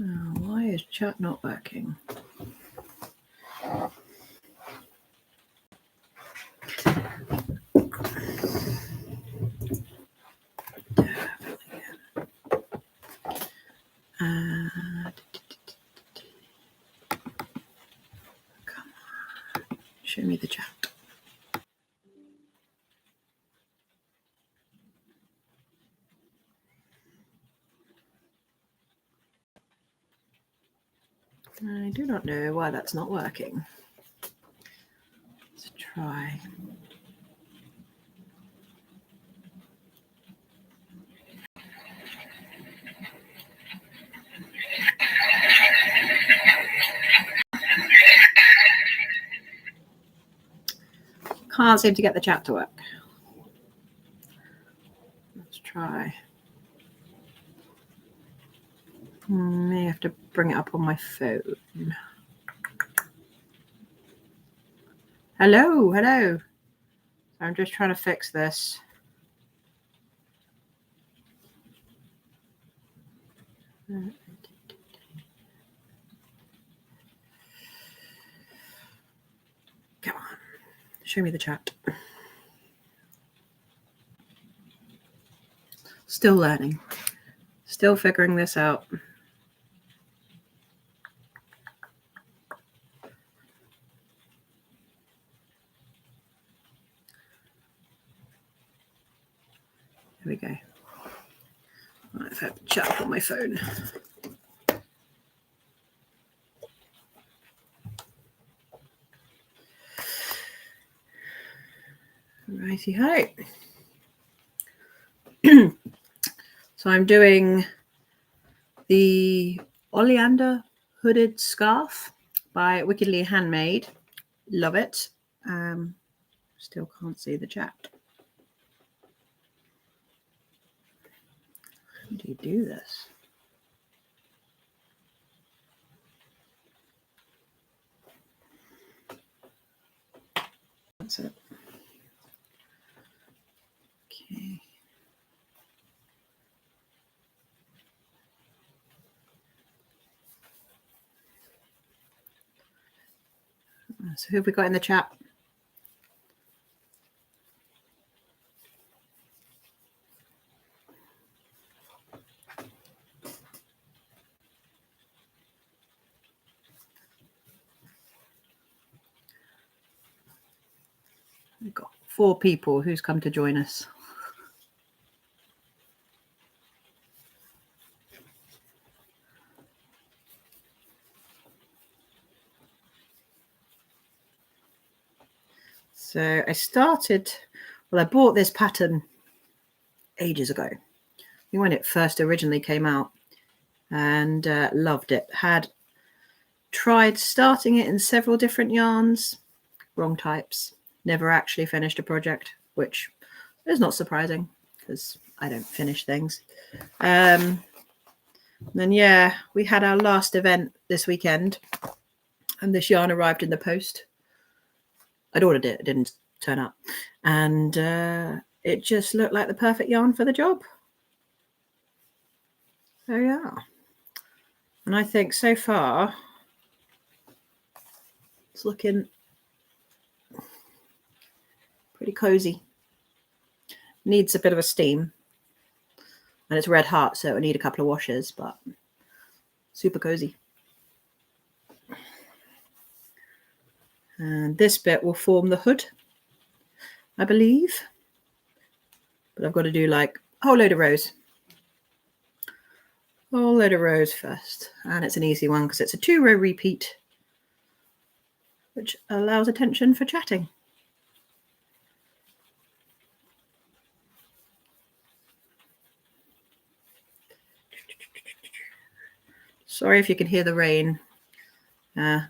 Oh, why is chat not working? Come on, show me the chat. I do not know why that's not working. Let's try. Can't seem to get the chat to work. Let's try. May have to bring it up on my phone. Hello, hello. I'm just trying to fix this. Come on, show me the chat. Still learning. Still figuring this out. There we go. I've had the chat on my phone. Righty ho. So I'm doing the Oleander hooded scarf by Wickedly Handmade. Love it. Still can't see the chat. How do you do this? That's it. Okay. So who have we got in the chat? We've got 4 people who's come to join us. So I bought this pattern ages ago. When it first originally came out, and loved it. Had tried starting it in several different yarns, wrong types. Never actually finished a project, which is not surprising because I don't finish things. Then yeah, we had our last event this weekend, and this yarn arrived in the post. I'd ordered it, it didn't turn up, and it just looked like the perfect yarn for the job. So yeah, and I think so far it's looking pretty cozy. Needs a bit of a steam, and it's red heart, so it'll need a couple of washes, but super cozy. And this bit will form the hood, I believe, but I've got to do like a whole load of rows. Whole load of rows first, and it's an easy one because it's a 2-row repeat, which allows attention for chatting. Sorry if you can hear the rain.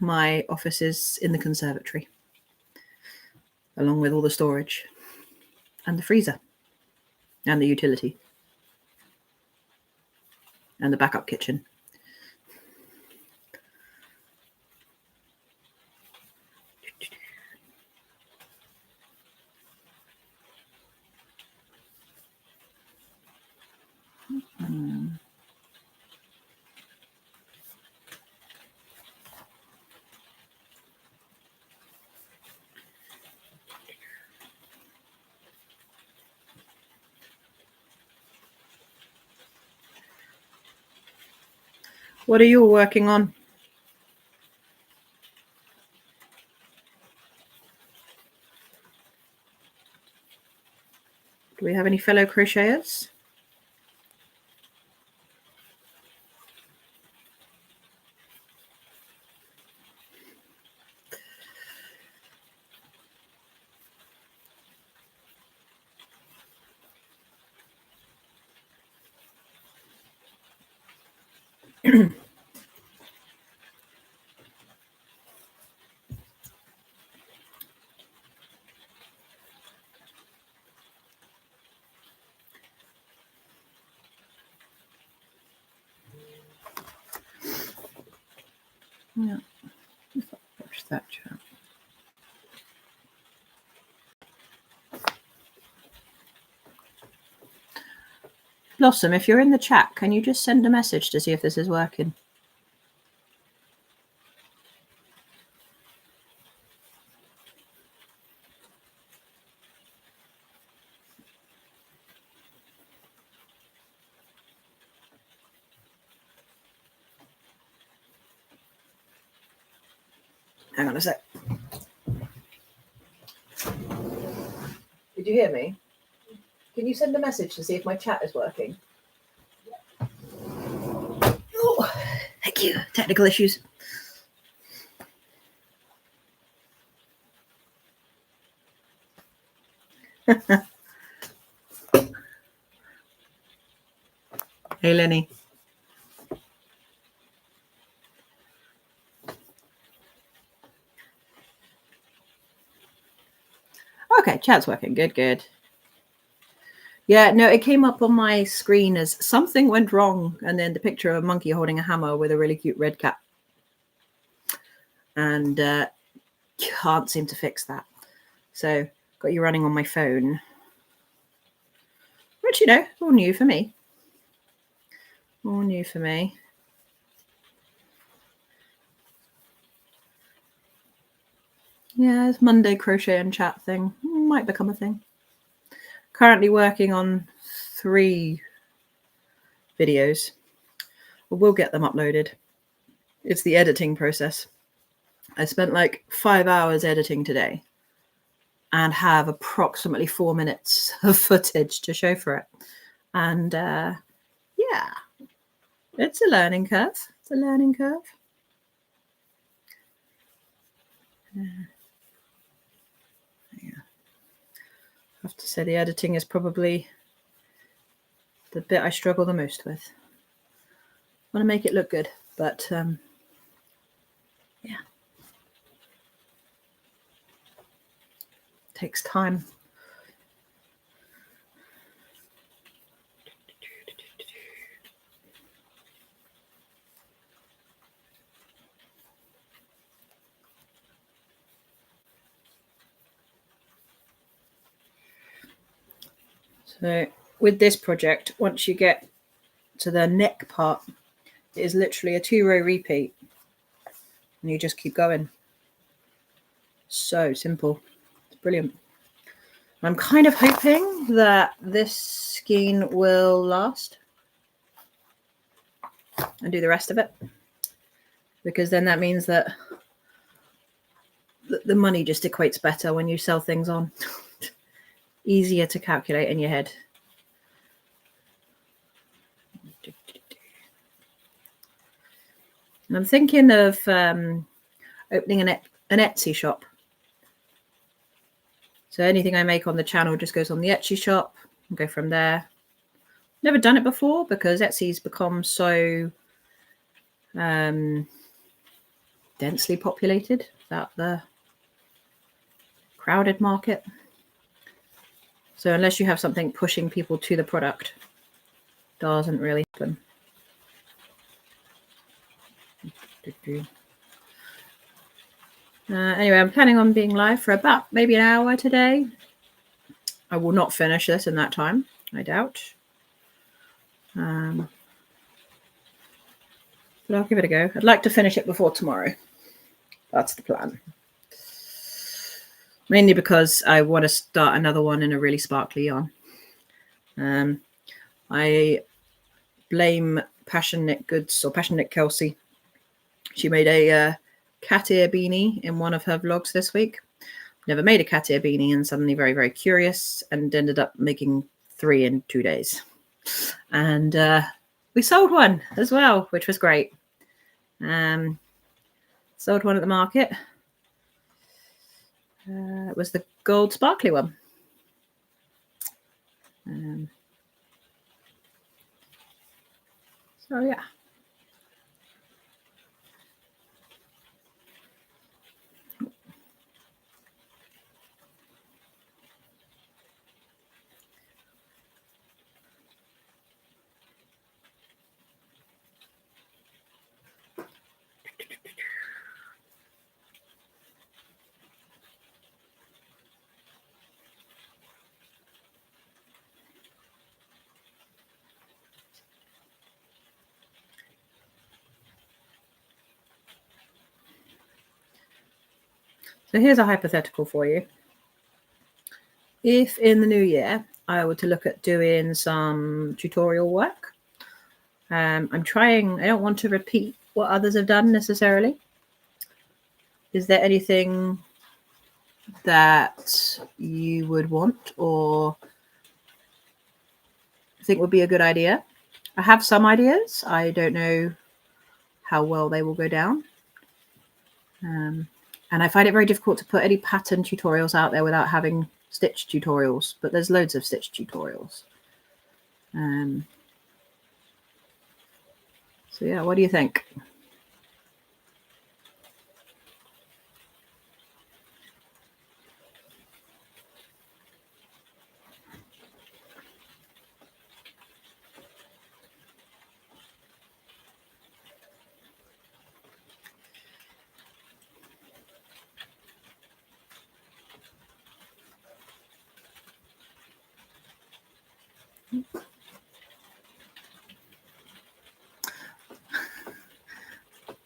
My office is in the conservatory, along with all the storage and the freezer and the utility and the backup kitchen. What are you all working on? Do we have any fellow crocheters? Yeah, watch that chat. Blossom, if you're in the chat, can you just send a message to see if this is working? Hang on a sec. Did you hear me? Can you send a message to see if my chat is working? Oh, thank you. Technical issues. Hey, Lenny. Okay, chat's working. Good, good. Yeah, no, it came up on my screen as something went wrong, and then the picture of a monkey holding a hammer with a really cute red cap. And can't seem to fix that. So got you running on my phone. Which, you know, all new for me. All new for me. Yeah, this Monday crochet and chat thing might become a thing. Currently working on 3 videos. We'll get them uploaded. It's the editing process. I spent like 5 hours editing today and have approximately 4 minutes of footage to show for it. And yeah, it's a learning curve. It's a learning curve. Yeah. I have to say the editing is probably the bit I struggle the most with. I want to make it look good, but yeah, takes time. So with this project, once you get to the neck part, it is literally a 2-row repeat, and you just keep going. So simple. It's brilliant. I'm kind of hoping that this skein will last and do the rest of it, because then that means that the money just equates better when you sell things on. Easier to calculate in your head. And I'm thinking of opening an Etsy shop. So anything I make on the channel just goes on the Etsy shop and go from there. Never done it before because Etsy's become so densely populated without the crowded market. So unless you have something pushing people to the product, doesn't really happen. Anyway, I'm planning on being live for about maybe an hour today. I will not finish this in that time, I doubt. But I'll give it a go. I'd like to finish it before tomorrow. That's the plan. Mainly because I want to start another one in a really sparkly yarn. I blame Passion Knit Goods or Passion Knit Kelsey. She made a cat ear beanie in one of her vlogs this week. Never made a cat ear beanie and suddenly very, very curious and ended up making 3 in 2 days. And we sold one as well, which was great. Sold one at the market. It was the gold sparkly one. So yeah. So here's a hypothetical for you. If in the new year I were to look at doing some tutorial work, I'm trying, I don't want to repeat what others have done necessarily. Is there anything that you would want or think would be a good idea? I have some ideas. I don't know how well they will go down. And I find it very difficult to put any pattern tutorials out there without having stitch tutorials, but there's loads of stitch tutorials. So yeah, what do you think?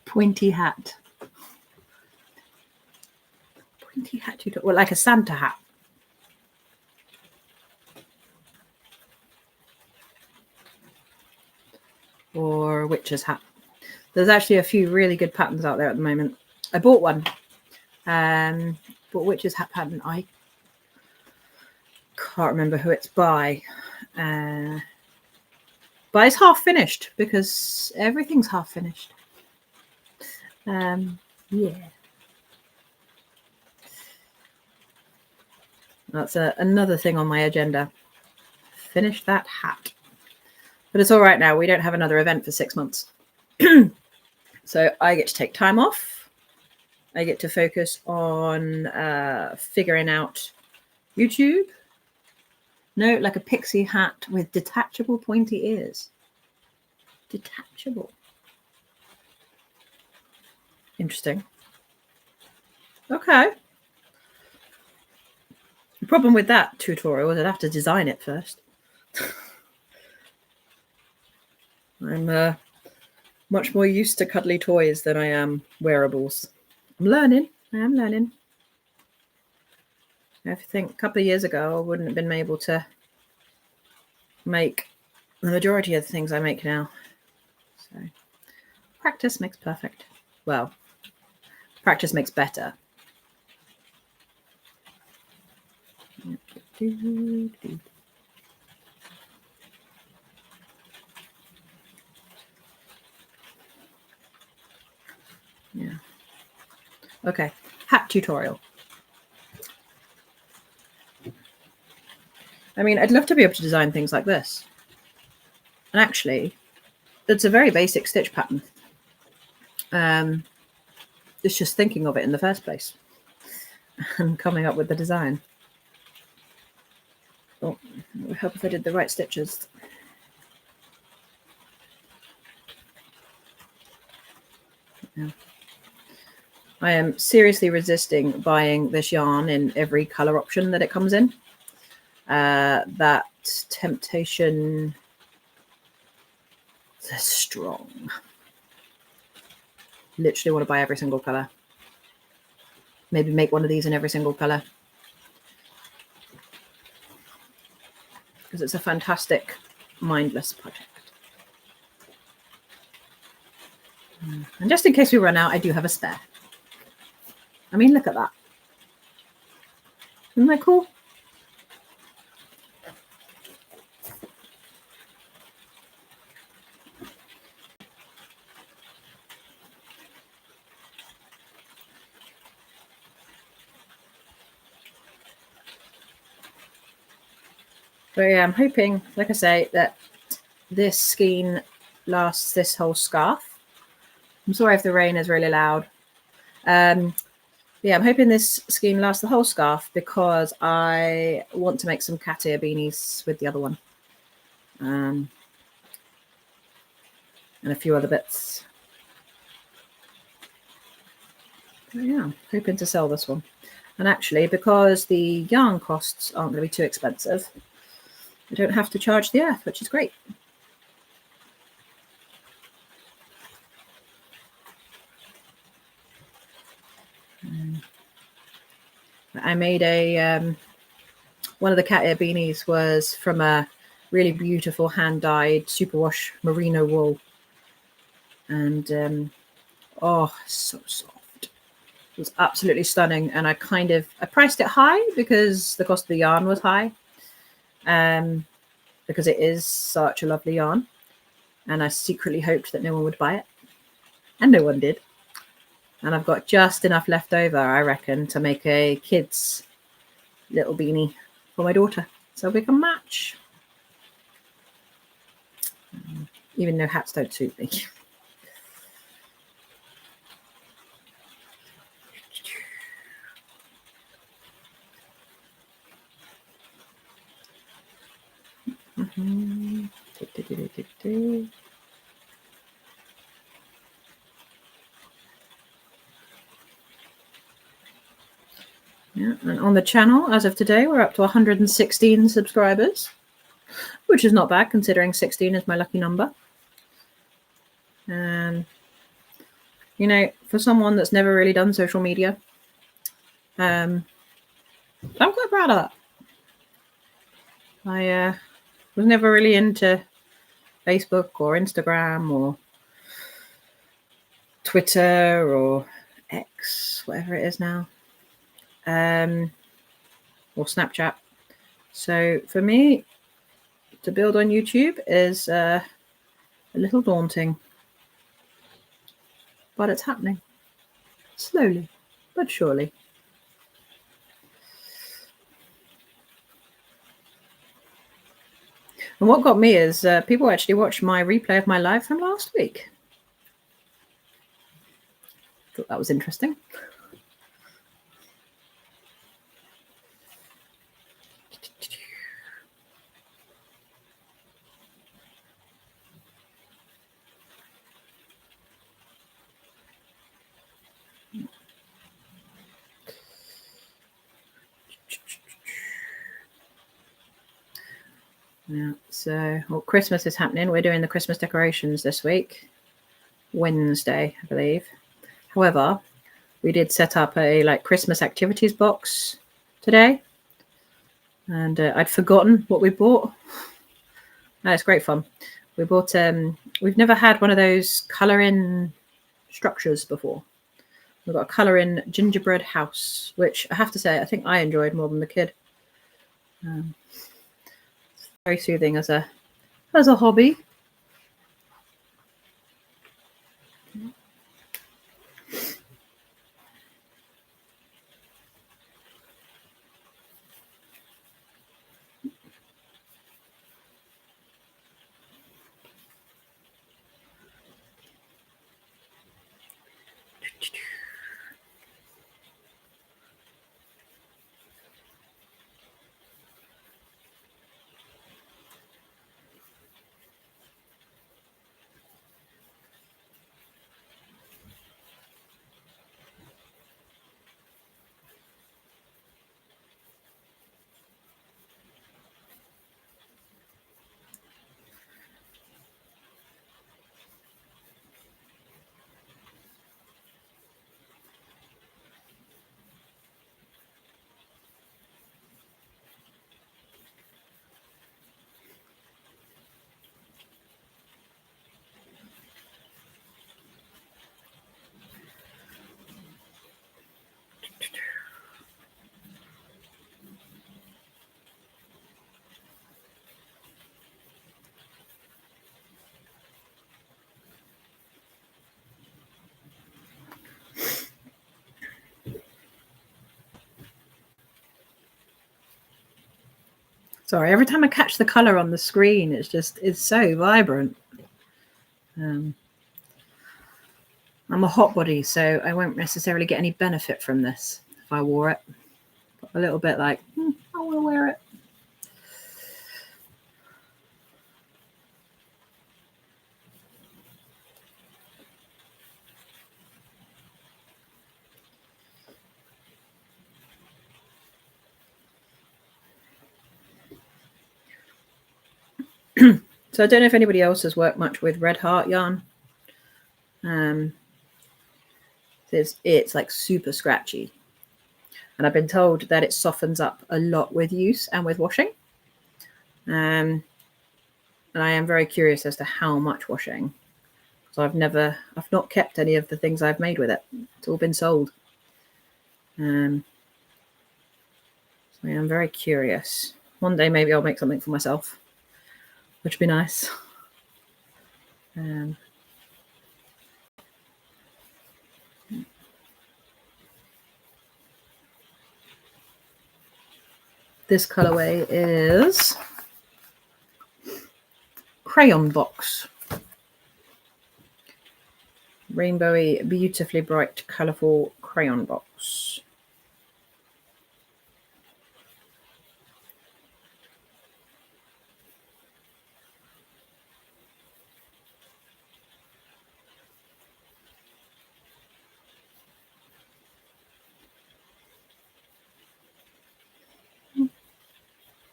Pointy hat. Pointy hat tutorial. Well, like a Santa hat. Or witch's hat. There's actually a few really good patterns out there at the moment. I bought one. Bought witch's hat pattern. I can't remember who it's by. But it's half finished because everything's half finished. Yeah. That's another thing on my agenda. Finish that hat. But it's all right now. We don't have another event for 6 months. So I get to take time off. I get to focus on figuring out YouTube. No, like a pixie hat with detachable pointy ears. Detachable. Interesting. Okay. The problem with that tutorial is I'd have to design it first. I'm much more used to cuddly toys than I am wearables. I'm learning. I am learning. I think a couple of years ago I wouldn't have been able to make the majority of the things I make now. So practice makes perfect. Well, practice makes better. Yeah. Okay. Hat tutorial. I mean, I'd love to be able to design things like this. And actually, it's a very basic stitch pattern. It's just thinking of it in the first place and coming up with the design. Oh, it would help if I did the right stitches. Yeah. I am seriously resisting buying this yarn in every color option that it comes in. That temptation is strong. Literally want to buy every single color. Maybe make one of these in every single color. Because it's a fantastic, mindless project. And just in case we run out, I do have a spare. I mean, look at that. Isn't that cool? But yeah, I'm hoping, like I say, that this skein lasts this whole scarf. I'm sorry if the rain is really loud. Yeah, I'm hoping this skein lasts the whole scarf because I want to make some cat ear beanies with the other one. And a few other bits. But yeah, hoping to sell this one. And actually, because the yarn costs aren't going to be too expensive, I don't have to charge the earth, which is great. I made a one of the cat ear beanies was from a really beautiful hand-dyed superwash merino wool, and oh, so soft. It was absolutely stunning, and I priced it high because the cost of the yarn was high, because it is such a lovely yarn, and I secretly hoped that no one would buy it, and no one did. And I've got just enough left over, I reckon, to make a kid's little beanie for my daughter, so we can match. Even though hats don't suit me. Yeah, and on the channel, as of today, we're up to 116 subscribers, which is not bad considering 16 is my lucky number. And you know, for someone that's never really done social media, I'm quite proud of that. I was never really into Facebook or Instagram or Twitter or X, whatever it is now, or Snapchat. So for me, to build on YouTube is a little daunting, but it's happening slowly but surely. And what got me is people actually watched my replay of my live from last week. Thought that was interesting. Yeah, so Christmas is happening. We're doing the Christmas decorations this week, Wednesday, I believe. However, we did set up a Christmas activities box today, and I'd forgotten what we bought. It's great fun. We bought we've never had one of those color-in structures before. We've got a color-in gingerbread house, which I have to say I think I enjoyed more than the kid. It's very soothing as a hobby. Sorry, every time I catch the color on the screen, it's so vibrant. I'm a hot body, so I won't necessarily get any benefit from this if I wore it. A little bit like, I want to wear it. So I don't know if anybody else has worked much with Red Heart yarn. It's like super scratchy. And I've been told that it softens up a lot with use and with washing. And I am very curious as to how much washing. So I've not kept any of the things I've made with it. It's all been sold. So I am very curious. One day maybe I'll make something for myself, which would be nice. This colorway is Crayon Box. Rainbowy, beautifully bright, colourful crayon box.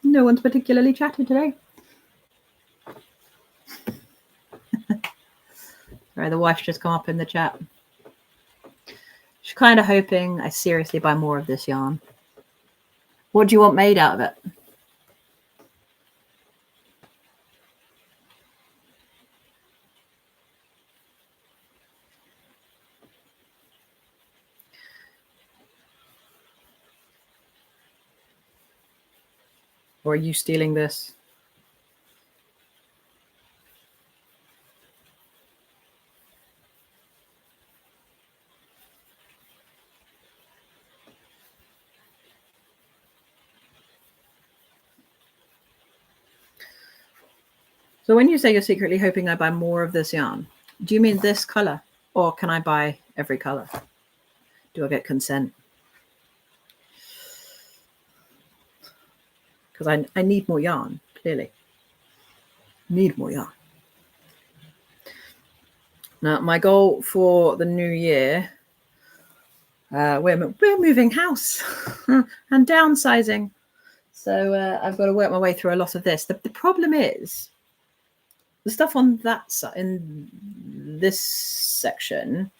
No one's particularly chatty today. Sorry, the wife's just come up in the chat. She's kind of hoping I seriously buy more of this yarn. What do you want made out of it? Or are you stealing this? So when you say you're secretly hoping I buy more of this yarn, do you mean this color? Or can I buy every color? Do I get consent? Because I need more yarn, clearly. Need more yarn. Now, my goal for the new year, we're moving house and downsizing. So I've got to work my way through a lot of this. The problem is the stuff on that side, in this section,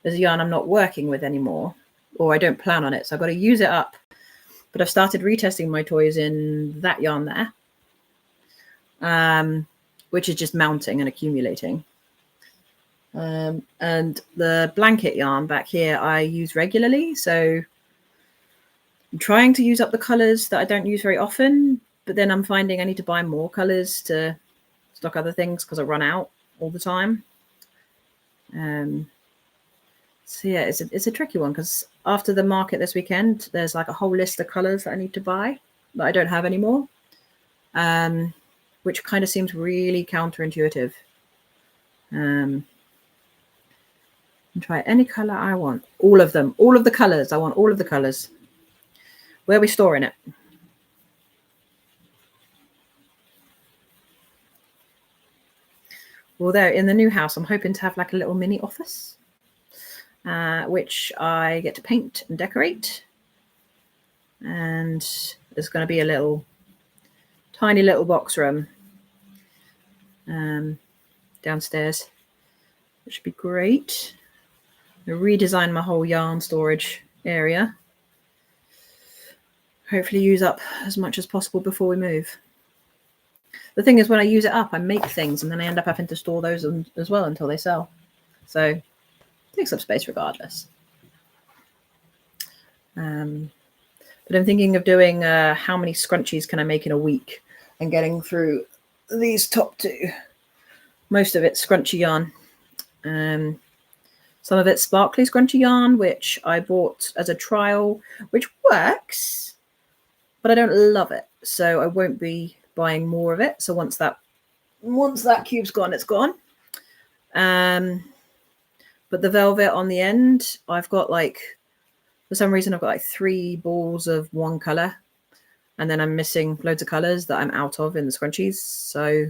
there's a yarn I'm not working with anymore, or I don't plan on it. So I've got to use it up. But I've started retesting my toys in that yarn there, which is just mounting and accumulating. And the blanket yarn back here I use regularly. So I'm trying to use up the colours that I don't use very often, but then I'm finding I need to buy more colours to stock other things because I run out all the time. So yeah, it's a tricky one because after the market this weekend, there's like a whole list of colours that I need to buy that I don't have anymore, which kind of seems really counterintuitive. And try any colour I want. All of them. All of the colours. I want all of the colours. Where are we storing it? Although in the new house, I'm hoping to have like a little mini office, which I get to paint and decorate. And there's going to be a little, tiny little box room downstairs, which would be great. I redesign my whole yarn storage area. Hopefully use up as much as possible before we move. The thing is, when I use it up, I make things and then I end up having to store those as well until they sell. So it takes up space regardless. But I'm thinking of doing how many scrunchies can I make in a week and getting through these top two. Most of it's scrunchy yarn. Some of it's sparkly scrunchy yarn, which I bought as a trial, which works, but I don't love it. so I won't be buying more of it. So once that cube's gone, it's gone. But the velvet on the end, I've got like, for some reason, I've got like 3 balls of one color, and then I'm missing loads of colors that I'm out of in the scrunchies. So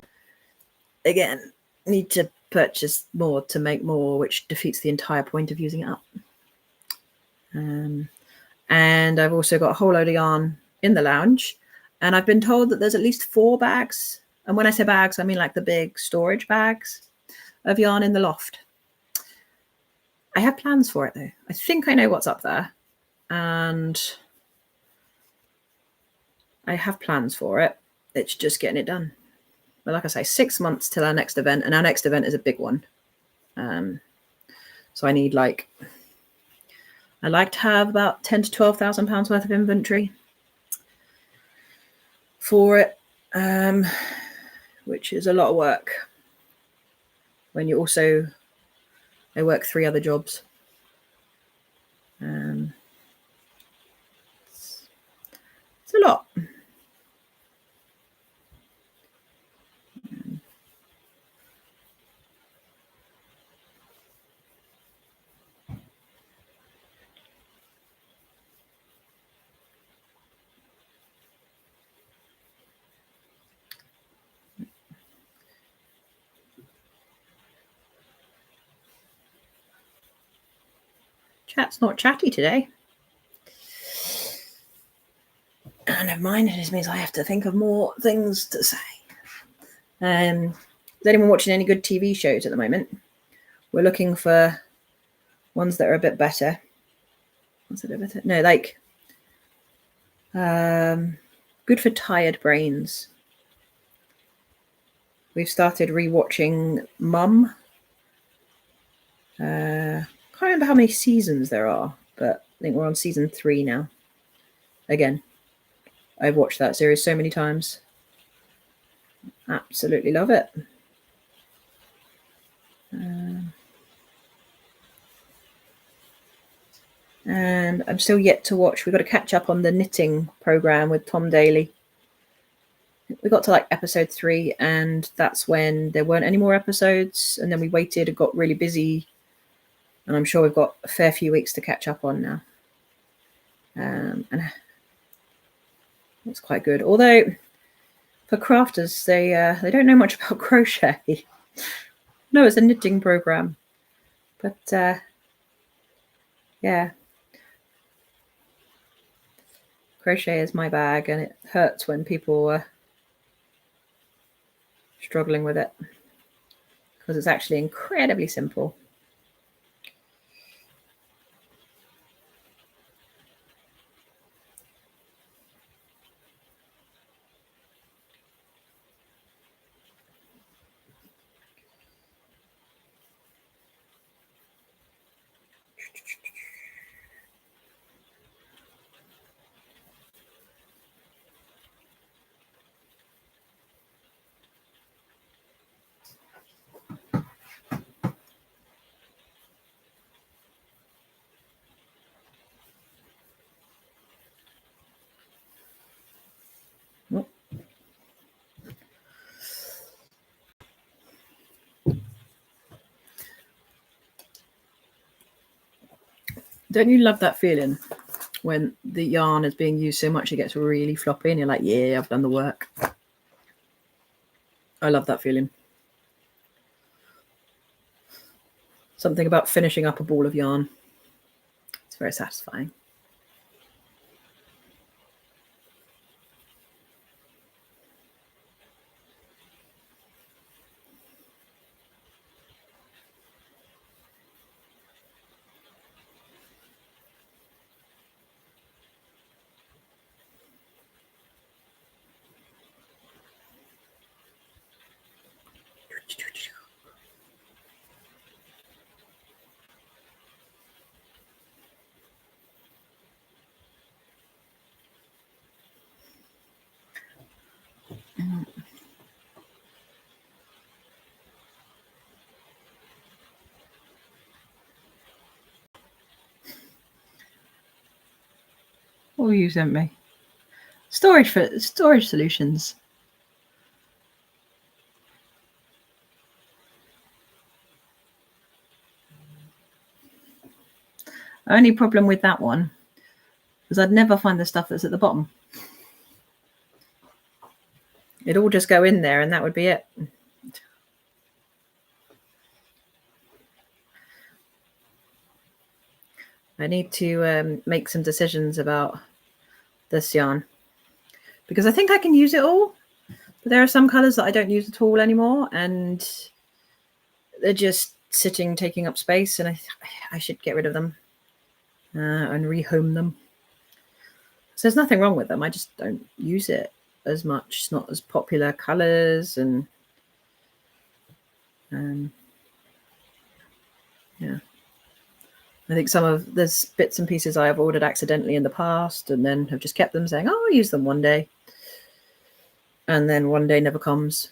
again, need to purchase more to make more, which defeats the entire point of using it up. And I've also got a whole load of yarn in the lounge, and I've been told that there's at least 4 bags. And when I say bags, I mean like the big storage bags of yarn in the loft. I have plans for it though. I think I know what's up there, and I have plans for it. It's just getting it done. But like I say, 6 months till our next event, and our next event is a big one. So I need I like to have about £10,000 to £12,000 worth of inventory for it, which is a lot of work when you also, I work 3 other jobs. It's a lot. Chat's not chatty today. Oh, never mind. It just means I have to think of more things to say. Is anyone watching any good TV shows at the moment? We're looking for ones that are a bit better. What's a bit better? No, like good for tired brains. We've started rewatching Mum. Can't remember how many seasons there are, but I think we're on season 3 now. Again, I've watched that series so many times. Absolutely love it. And I'm still yet to watch. We've got to catch up on the knitting program with Tom Daly. We got to like episode 3, and that's when there weren't any more episodes, and then we waited and got really busy, and I'm sure we've got a fair few weeks to catch up on now. And it's quite good. Although for crafters, they don't know much about crochet. No, it's a knitting program, but yeah, crochet is my bag, and it hurts when people are struggling with it, because it's actually incredibly simple. Don't you love that feeling when the yarn is being used so much it gets really floppy and you're like, yeah, I've done the work? I love that feeling. Something about finishing up a ball of yarn. It's very satisfying. What you sent me? storage solutions. Only problem with that one is I'd never find the stuff that's at the bottom. It'd all just go in there and that would be it. I need to make some decisions about this yarn because I think I can use it all, but there are some colors that I don't use at all anymore and they're just sitting, taking up space, and I should get rid of them and rehome them. So there's nothing wrong with them. I just don't use it as much. It's not as popular colors, and yeah. I think there's bits and pieces I have ordered accidentally in the past and then have just kept them, saying, oh, I'll use them one day. And then one day never comes.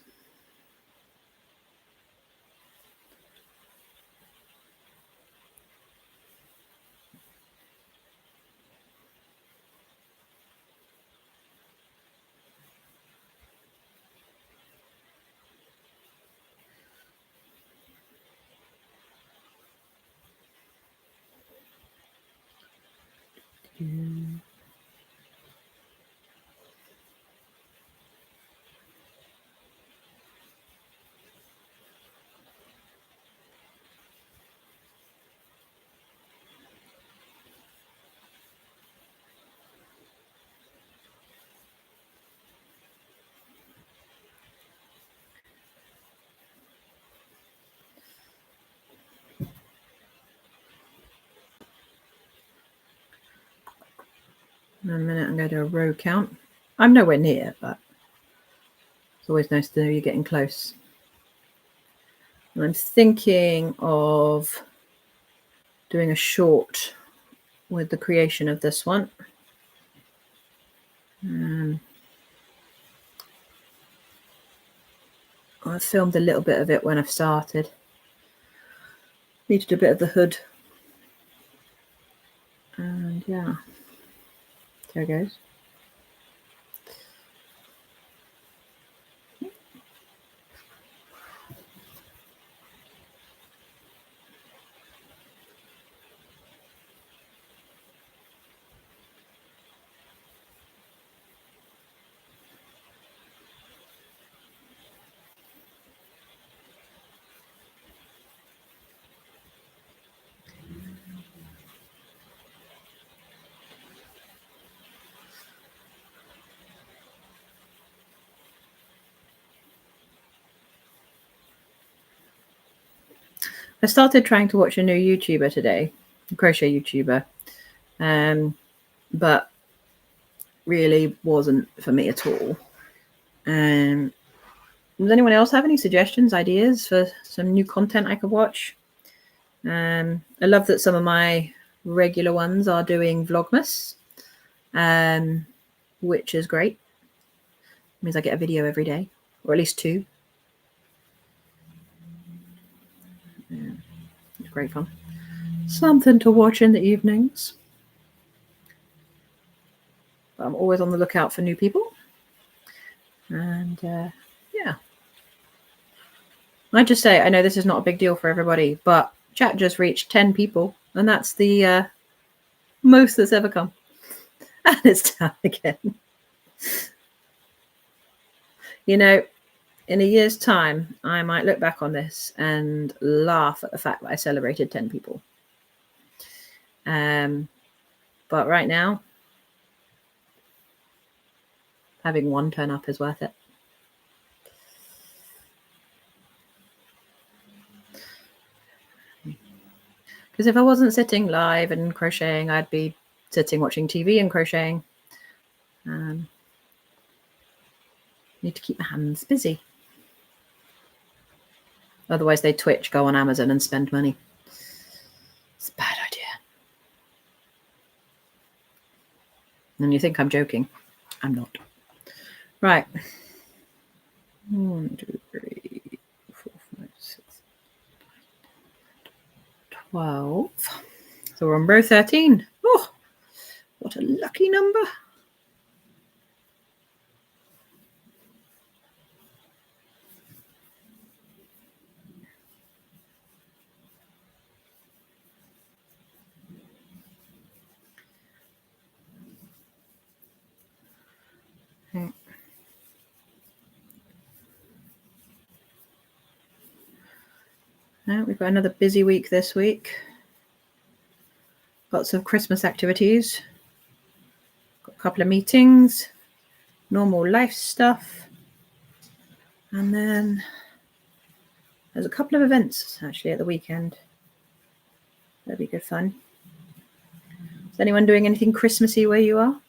In a minute, I'm going to do a row count. I'm nowhere near, but it's always nice to know you're getting close. And I'm thinking of doing a short with the creation of this one. I filmed a little bit of it when I started. Needed a bit of the hood. And yeah, there it goes. I started trying to watch a new YouTuber today, a crochet YouTuber, but really wasn't for me at all. Does anyone else have any suggestions, ideas for some new content I could watch? I love that some of my regular ones are doing Vlogmas, which is great. It means I get a video every day, or at least 2. Yeah, it's great fun. Something to watch in the evenings. But I'm always on the lookout for new people. And yeah. I just say, I know this is not a big deal for everybody, but chat just reached 10 people, and that's the most that's ever come. And it's down again. You know, in a year's time, I might look back on this and laugh at the fact that I celebrated 10 people. But right now, having one turn up is worth it. Because if I wasn't sitting live and crocheting, I'd be sitting watching TV and crocheting. Need to keep my hands busy. Otherwise they twitch, go on Amazon and spend money. It's a bad idea. And you think I'm joking. I'm not. Right. 1, 2, 3, 4, 5, 6, 12. So we're on row 13. Oh, what a lucky number. Now we've got another busy week this week. Lots of Christmas activities. Got a couple of meetings, normal life stuff. And then there's a couple of events actually at the weekend. That'll be good fun. Is anyone doing anything Christmassy where you are?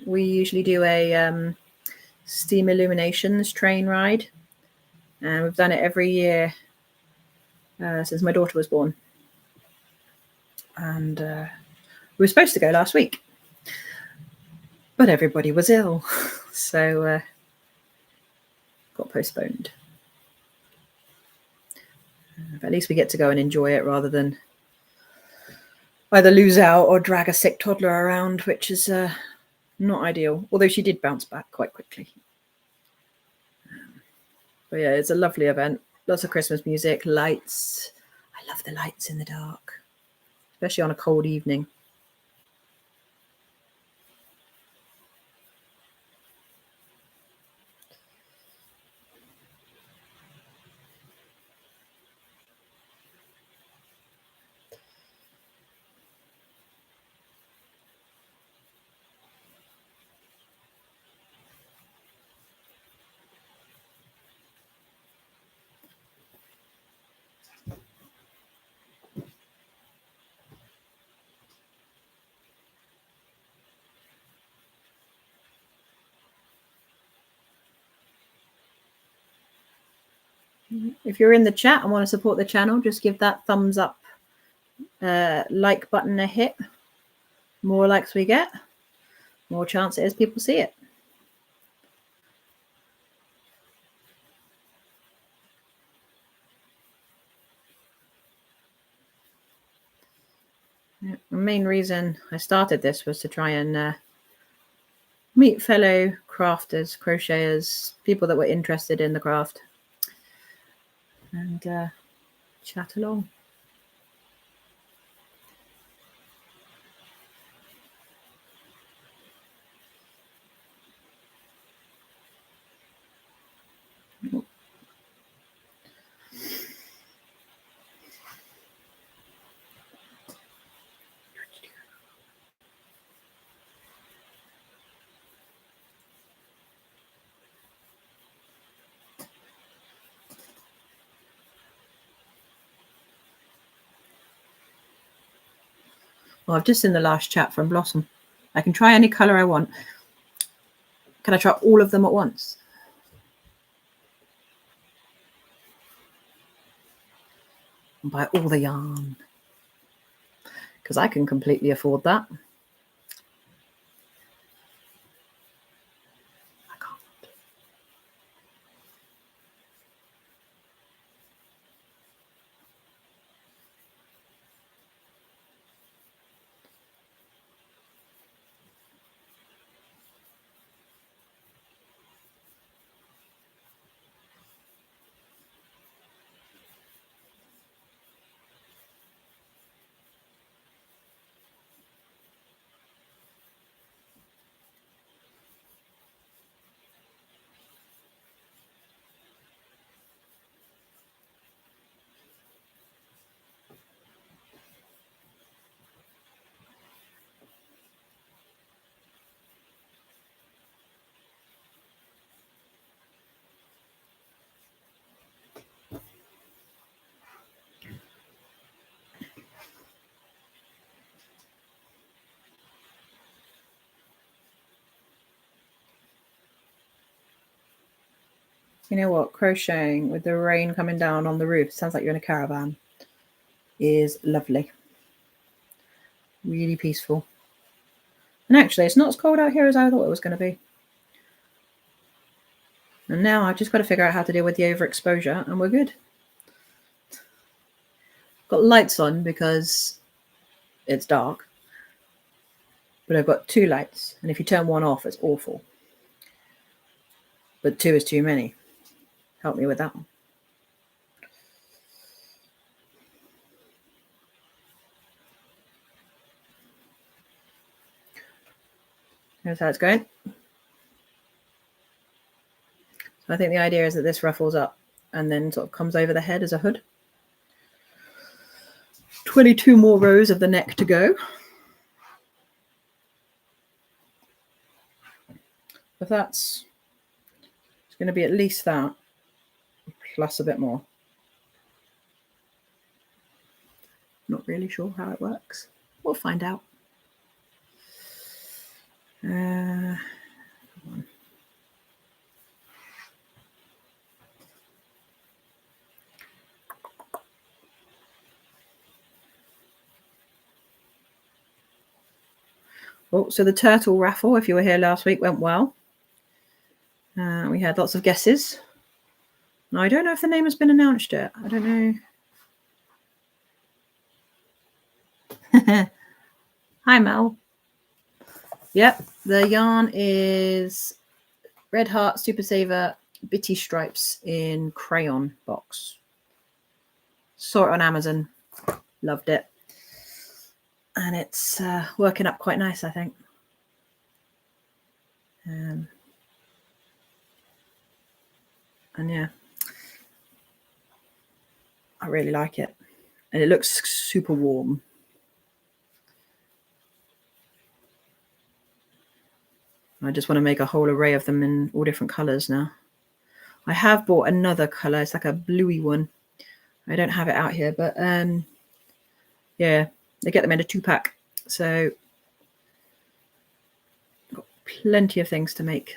We usually do a steam illuminations train ride, and we've done it every year since my daughter was born. And we were supposed to go last week, but everybody was ill, so got postponed. But at least we get to go and enjoy it rather than either lose out or drag a sick toddler around, which is not ideal, although she did bounce back quite quickly. But yeah, it's a lovely event. Lots of Christmas music, lights. I love the lights in the dark, especially on a cold evening. If you're in the chat and want to support the channel, just give that thumbs up like button a hit. More likes we get, more chance it is people see it. The main reason I started this was to try and meet fellow crafters, crocheters, people that were interested in the craft, and chat along. Well, I've just seen the last chat from Blossom. I can try any colour I want. Can I try all of them at once? And buy all the yarn. Because I can completely afford that. I can't. You know what? Crocheting with the rain coming down on the roof, sounds like you're in a caravan, is lovely. Really peaceful. And actually, it's not as cold out here as I thought it was going to be. And now I've just got to figure out how to deal with the overexposure, and we're good. Got lights on because it's dark. But I've got two lights, and if you turn one off, it's awful. But two is too many. Help me with that one. Here's how it's going. So I think the idea is that this ruffles up and then sort of comes over the head as a hood. 22 more rows of the neck to go. But it's going to be at least that, plus a bit more. Not really sure how it works. We'll find out. Oh, so the turtle raffle, if you were here last week, went well. We had lots of guesses. Now, I don't know if the name has been announced yet. I don't know. Hi, Mel. Yep, the yarn is Red Heart Super Saver Bitty Stripes in crayon box. Saw it on Amazon. Loved it. And it's working up quite nice, I think. And yeah, I really like it. And it looks super warm. I just want to make a whole array of them in all different colours now. I have bought another colour. It's like a bluey one. I don't have it out here, but yeah, they get them in a 2-pack. So I've got plenty of things to make.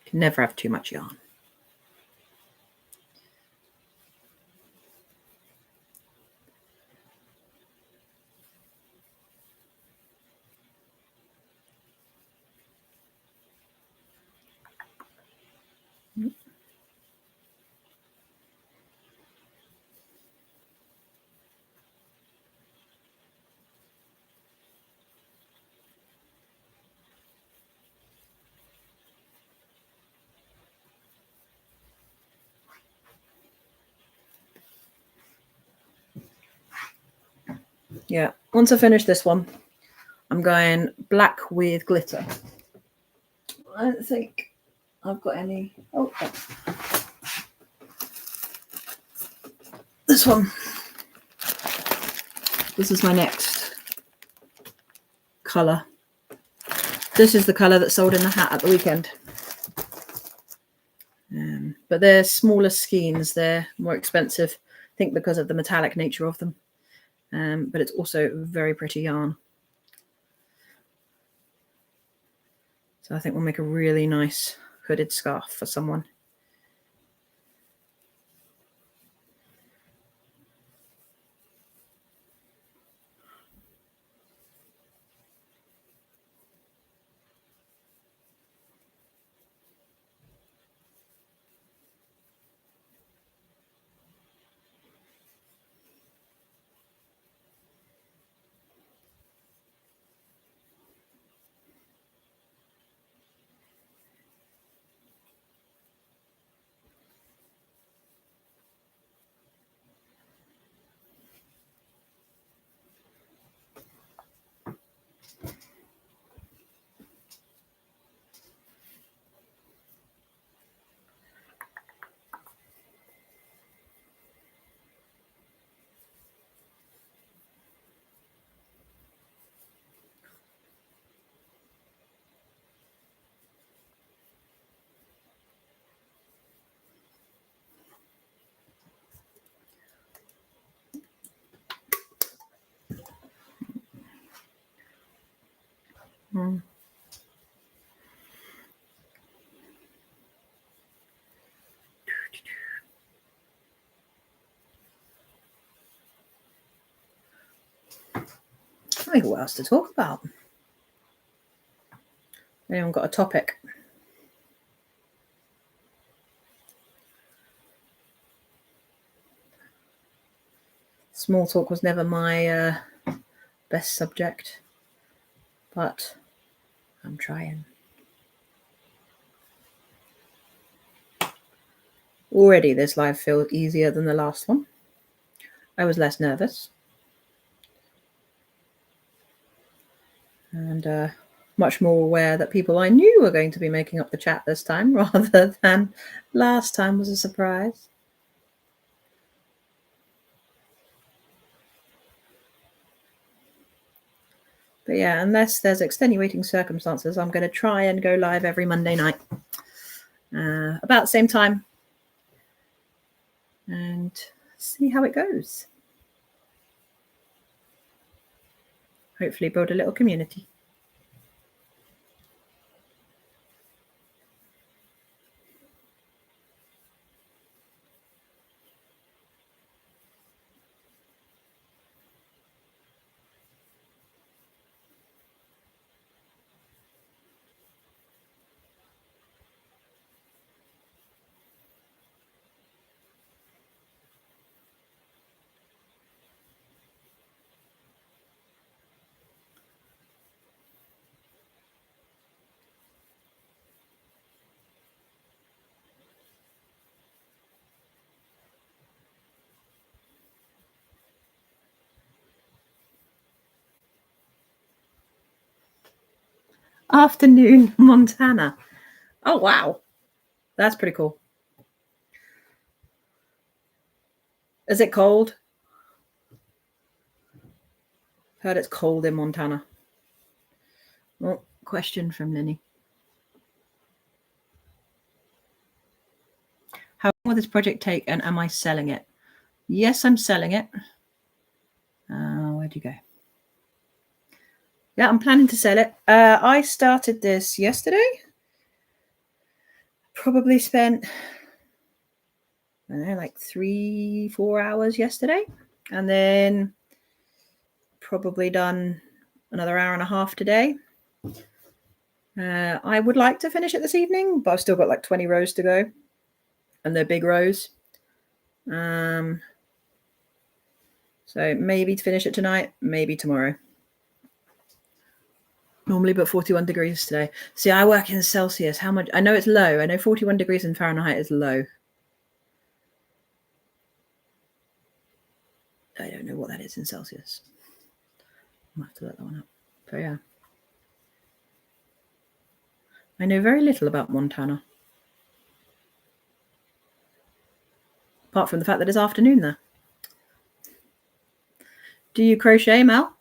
Can never have too much yarn. Yeah, once I finish this one, I'm going black with glitter. I don't think I've got any. Oh, this one. This is my next colour. This is the colour that sold in the hat at the weekend. But they're smaller skeins. They're more expensive, I think, because of the metallic nature of them. But it's also very pretty yarn. So I think we'll make a really nice hooded scarf for someone. I think what else to talk about. Anyone got a topic? Small talk was never my best subject, but I'm trying. Already this live feels easier than the last one. I was less nervous. And much more aware that people I knew were going to be making up the chat this time rather than last time was a surprise. But yeah, unless there's extenuating circumstances, I'm going to try and go live every Monday night about the same time and see how it goes. Hopefully build a little community. Afternoon, Montana. Oh, wow. That's pretty cool. Is it cold? Heard it's cold in Montana. Oh, question from Linny. How long will this project take and am I selling it? Yes, I'm selling it. Where'd you go? Yeah, I'm planning to sell it. I started this yesterday. Probably spent, I don't know, like 3-4 hours yesterday. And then probably done another hour and a half today. I would like to finish it this evening, but I've still got like 20 rows to go. And they're big rows. So maybe to finish it tonight, maybe tomorrow. Normally about 41 degrees today. See, I work in Celsius. How much? I know it's low. I know 41 degrees in Fahrenheit is low. I don't know what that is in Celsius. I'll have to look that one up. But yeah. I know very little about Montana. Apart from the fact that it's afternoon there. Do you crochet, Mel?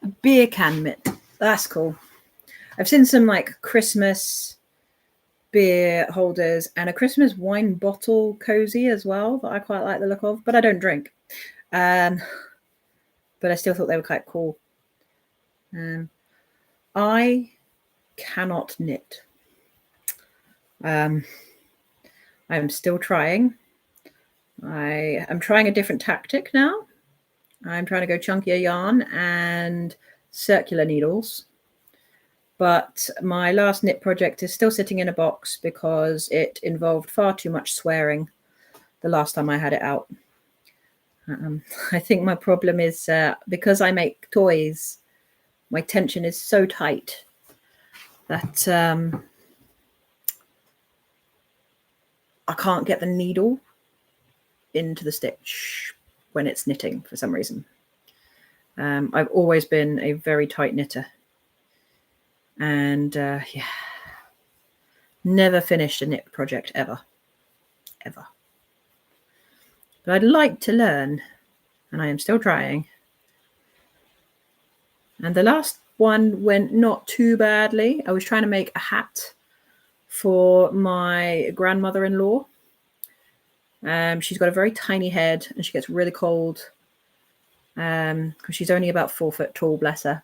A beer can mitt. That's cool. I've seen some like Christmas beer holders and a Christmas wine bottle cozy as well that I quite like the look of, but I don't drink. But I still thought they were quite cool. I cannot knit. I'm still trying. I am trying a different tactic now. I'm trying to go chunkier yarn and circular needles. But my last knit project is still sitting in a box because it involved far too much swearing the last time I had it out. I think my problem is because I make toys, my tension is so tight that I can't get the needle into the stitch when it's knitting for some reason. I've always been a very tight knitter. And yeah, never finished a knit project ever. But I'd like to learn, and I am still trying. And the last one went not too badly. I was trying to make a hat for my grandmother-in-law. She's got a very tiny head and she gets really cold because she's only about 4 foot tall, bless her.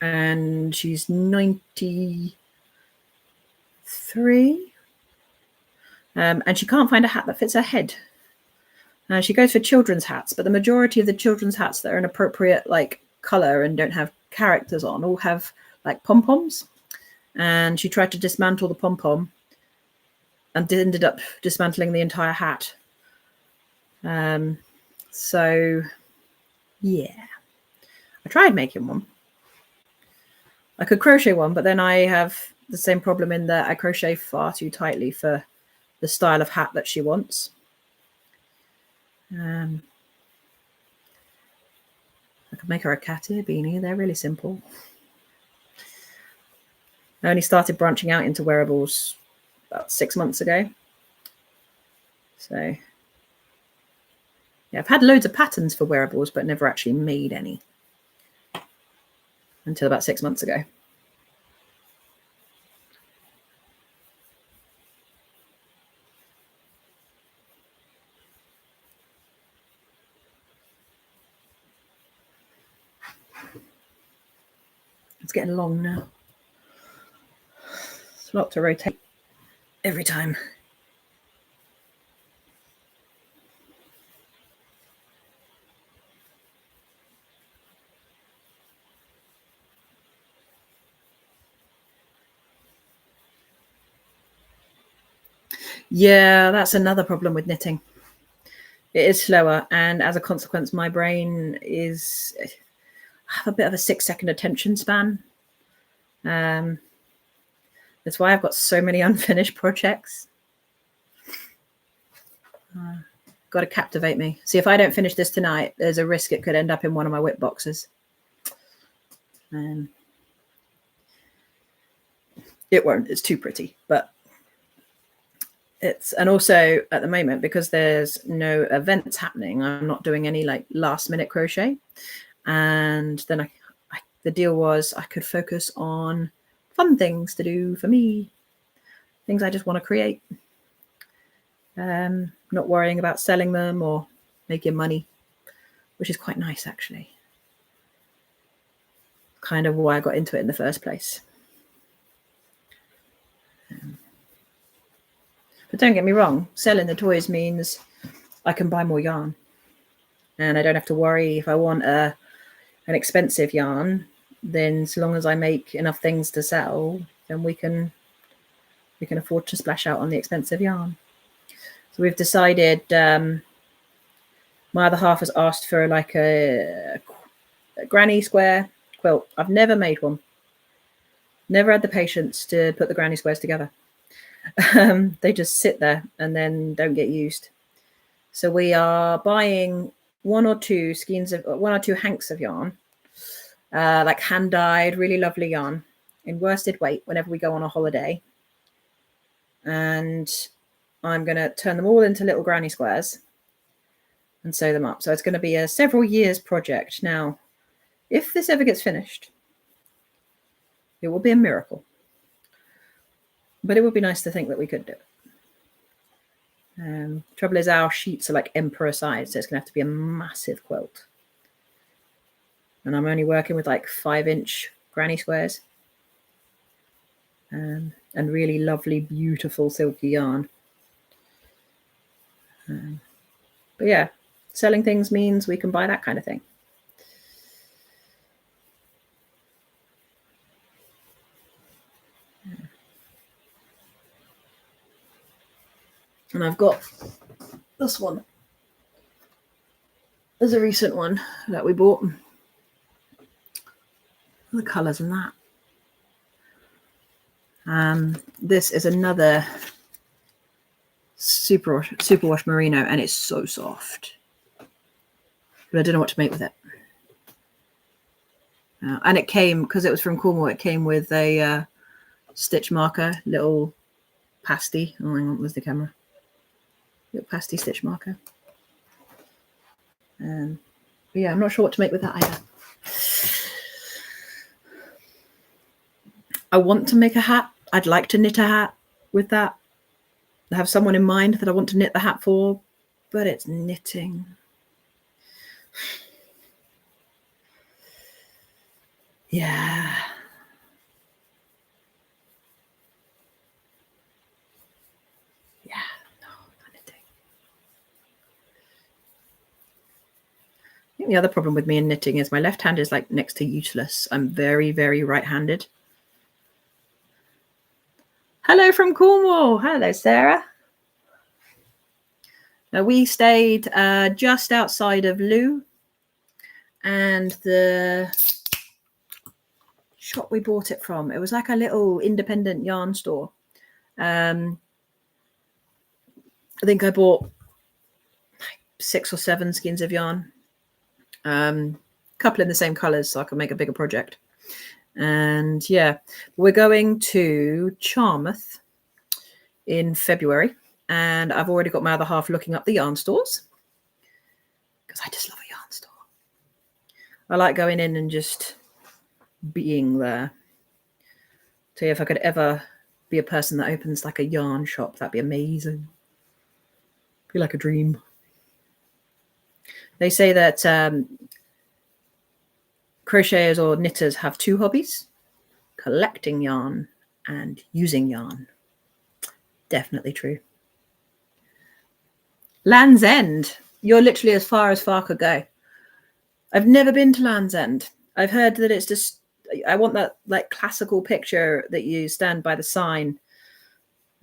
And she's 93. And she can't find a hat that fits her head. She goes for children's hats, but the majority of the children's hats that are an appropriate like color and don't have characters on all have like pom-poms. And she tried to dismantle the pom-pom and ended up dismantling the entire hat. So yeah, I tried making one. I could crochet one, but then I have the same problem in that I crochet far too tightly for the style of hat that she wants. I could make her a cat ear beanie. They're really simple. I only started branching out into wearables about 6 months ago. So yeah, I've had loads of patterns for wearables, but never actually made any until about 6 months ago. It's getting long now. It's a lot to rotate every time. Yeah, that's another problem with knitting. It is slower, and as a consequence, my brain is I have a bit of a 6-second attention span. That's why I've got so many unfinished projects. Got to captivate me. See, if I don't finish this tonight, there's a risk it could end up in one of my whip boxes. It won't. It's too pretty, but and also at the moment, because there's no events happening, I'm not doing any like last minute crochet. And then the deal was I could focus on fun things to do for me, things I just want to create. Not worrying about selling them or making money, which is quite nice actually. Kind of why I got into it in the first place. But don't get me wrong, selling the toys means I can buy more yarn. And I don't have to worry if I want an expensive yarn, then so long as I make enough things to sell, then we can afford to splash out on the expensive yarn. So we've decided, my other half has asked for like a granny square quilt. I've never made one. Never had the patience to put the granny squares together. They just sit there and then don't get used. So we are buying 1 or 2 hanks of yarn, like hand dyed, really lovely yarn in worsted weight whenever we go on a holiday. And I'm going to turn them all into little granny squares and sew them up. So it's going to be a several years project. Now, if this ever gets finished, it will be a miracle. But it would be nice to think that we could do it. Trouble is our sheets are like emperor size, so it's going to have to be a massive quilt. And I'm only working with like 5-inch granny squares. And really lovely, beautiful silky yarn. But yeah, selling things means we can buy that kind of thing. And I've got this one. There's a recent one that we bought. The colours in that. This is another superwash merino, and it's so soft. But I don't know what to make with it. And it came, because it was from Cornwall, it came with a stitch marker, little pasty. Oh, hang on, where's the camera? Little pasty stitch marker. But yeah, I'm not sure what to make with that either. I want to make a hat. I'd like to knit a hat with that. I have someone in mind that I want to knit the hat for, but it's knitting. Yeah. Yeah. No, not knitting. I think the other problem with me in knitting is my left hand is like next to useless. I'm very, very right-handed. Hello from Cornwall. Hello, Sarah. Now, we stayed just outside of Loo, and the shop we bought it from, it was like a little independent yarn store. I think I bought 6 or 7 skeins of yarn, a couple in the same colors so I can make a bigger project. And yeah, we're going to Charmouth in February, and I've already got my other half looking up the yarn stores because I just love a yarn store. I like going in and just being there. So if I could ever be a person that opens like a yarn shop, that'd be amazing. Be like a dream. They say that crocheters or knitters have 2 hobbies: collecting yarn and using yarn. Definitely true. Land's End. You're literally as far could go. I've never been to Land's End. I've heard that it's just, I want that like classical picture that you stand by the sign,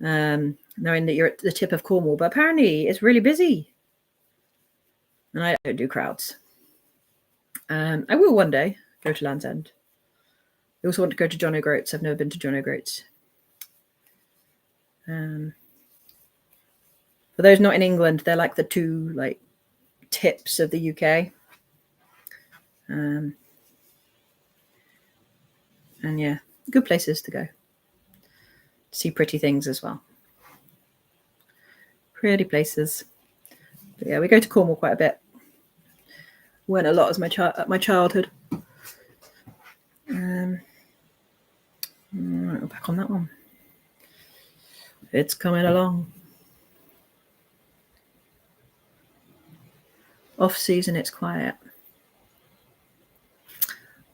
knowing that you're at the tip of Cornwall, but apparently it's really busy. And I don't do crowds. I will one day go to Land's End. I also want to go to John O'Groats. I've never been to John O'Groats. For those not in England, they're like the 2 like tips of the UK. And yeah, good places to go. See pretty things as well. Pretty places. But yeah, we go to Cornwall quite a bit. Went a lot as my childhood. Right, back on that one. It's coming along. Off season, it's quiet.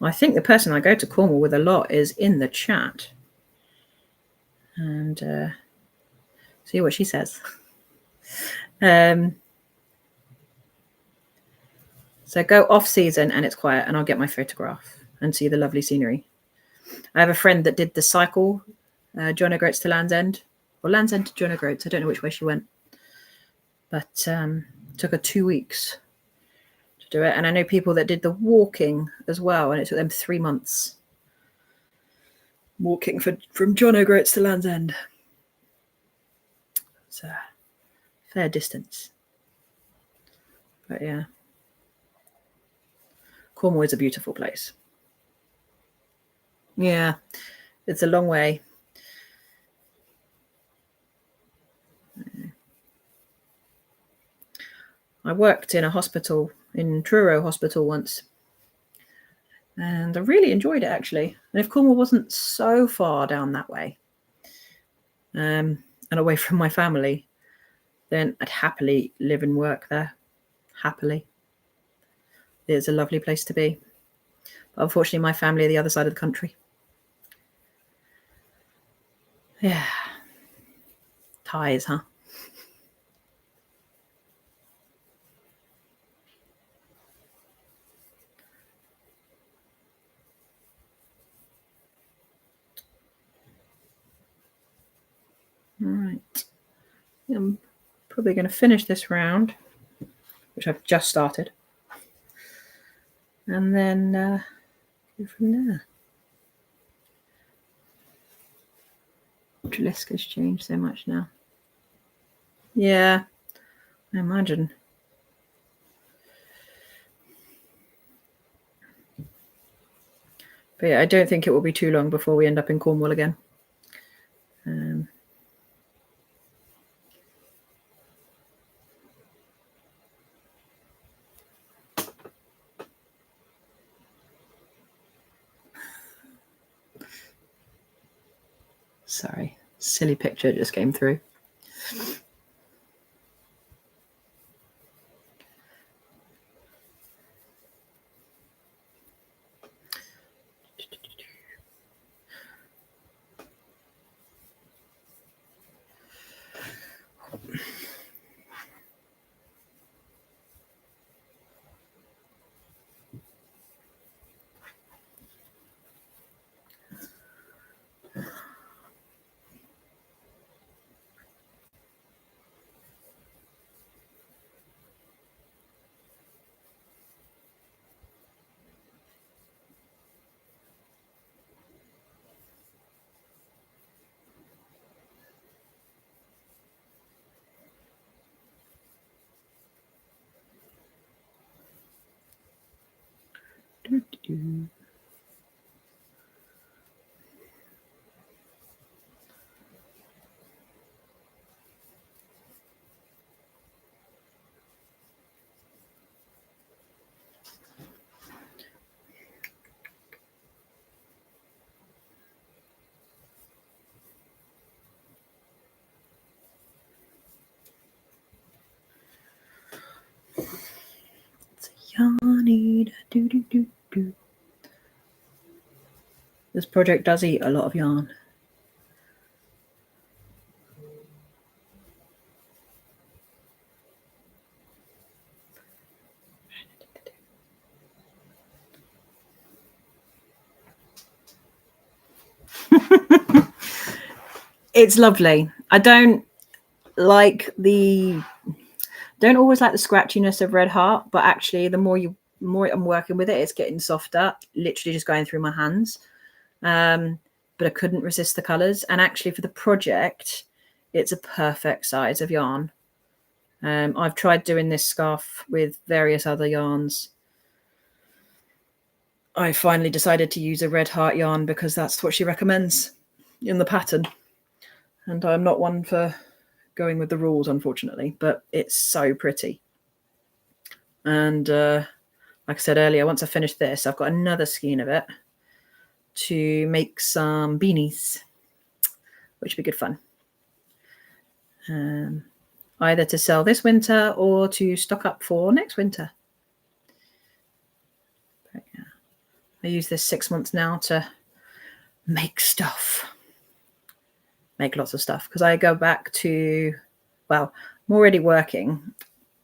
Well, I think the person I go to Cornwall with a lot is in the chat. And see what she says. So go off season and it's quiet, and I'll get my photograph and see the lovely scenery. I have a friend that did the cycle, John O'Groats to Land's End, or Land's End to John O'Groats. I don't know which way she went, but took her 2 weeks to do it. And I know people that did the walking as well, and it took them 3 months walking from John O'Groats to Land's End. It's a fair distance, but yeah, Cornwall is a beautiful place. Yeah, it's a long way. I worked in a hospital, in Truro Hospital once, and I really enjoyed it, actually. And if Cornwall wasn't so far down that way, and away from my family, then I'd happily live and work there. Happily. It's a lovely place to be. But unfortunately, my family are the other side of the country. Yeah. Ties, huh? All right. I'm probably going to finish this round, which I've just started, and then go from there. Jaliska's changed so much now. Yeah, I imagine. But yeah, I don't think it will be too long before we end up in Cornwall again. Sorry, silly picture just came through. Yarny, do do do do. This project does eat a lot of yarn. It's lovely. I don't always like the scratchiness of Red Heart, but actually the more I'm working with it, it's getting softer, literally just going through my hands. But I couldn't resist the colors, and actually for the project it's a perfect size of yarn. I've tried doing this scarf with various other yarns. I finally decided to use a Red Heart yarn because that's what she recommends in the pattern, and I'm not one for going with the rules, unfortunately, but it's so pretty. And like I said earlier, once I finish this, I've got another skein of it to make some beanies, which would be good fun. Either to sell this winter or to stock up for next winter. But yeah, I use this 6 months now to make stuff. Make lots of stuff, because I go back to, well, I'm already working,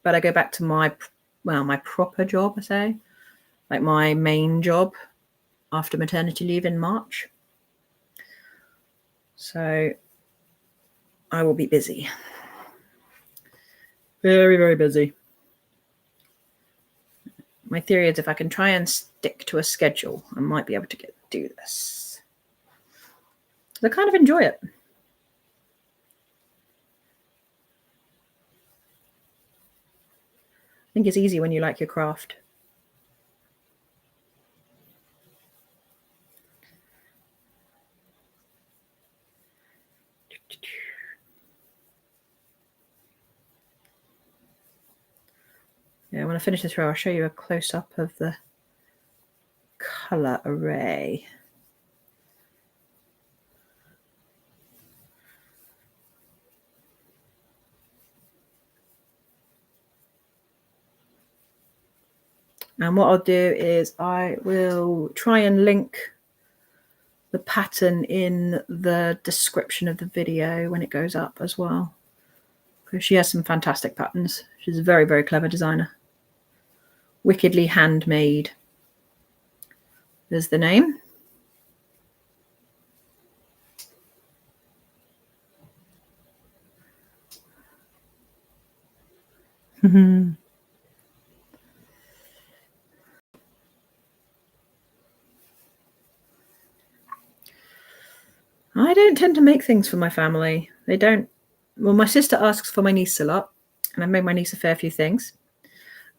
but I go back to my proper job, I say, like my main job after maternity leave in March. So I will be busy. Very, very busy. My theory is if I can try and stick to a schedule, I might be able to do this. I kind of enjoy it. I think it's easy when you like your craft. Yeah, when I finish this row, I'll show you a close-up of the colour array. And what I'll do is I will try and link the pattern in the description of the video when it goes up as well, because she has some fantastic patterns. She's a very, very clever designer. Wickedly Handmade is the name. I don't tend to make things for my family. They don't. Well, my sister asks for my niece a lot, and I've made my niece a fair few things.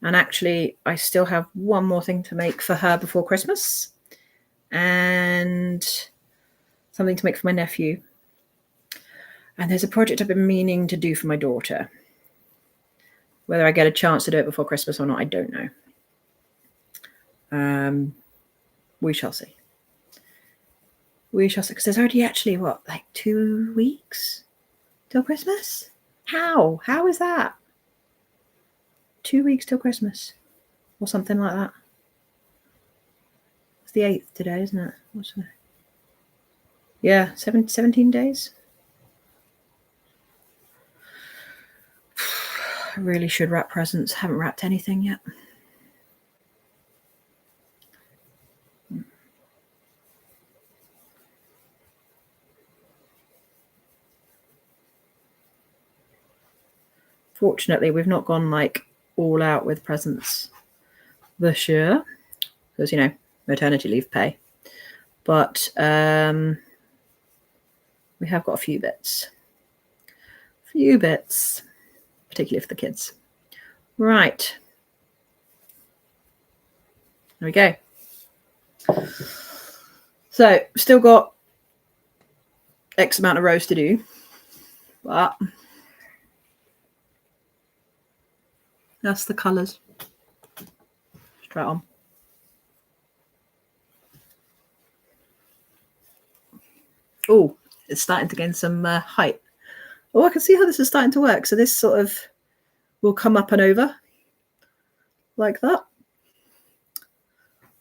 And actually, I still have one more thing to make for her before Christmas, and something to make for my nephew. And there's a project I've been meaning to do for my daughter. Whether I get a chance to do it before Christmas or not, I don't know. We shall see. We shall see, because there's already actually, what, like 2 weeks till Christmas? How? How is that? 2 weeks till Christmas or something like that. It's the 8th today, isn't it? What's the... Yeah, 17 days. I really should wrap presents. Haven't wrapped anything yet. Fortunately, we've not gone like all out with presents this year because, you know, maternity leave pay. But we have got a few bits. Particularly for the kids. Right. There we go. So still got X amount of rows to do, but that's the colours. Straight on. Oh, it's starting to gain some height. Oh, I can see how this is starting to work. So this sort of will come up and over like that.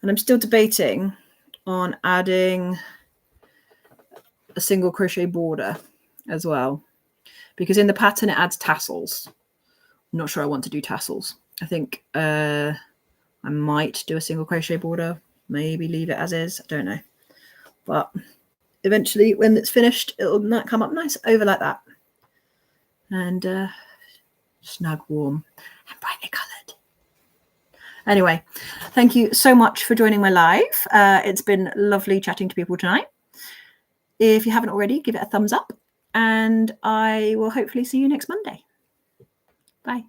And I'm still debating on adding a single crochet border as well, because in the pattern it adds tassels. I'm not sure I want to do tassels. I think I might do a single crochet border, maybe leave it as is, I don't know. But eventually when it's finished, it'll come up nice over like that. And snug, warm, and brightly coloured. Anyway, thank you so much for joining my live. It's been lovely chatting to people tonight. If you haven't already, give it a thumbs up, and I will hopefully see you next Monday. Bye.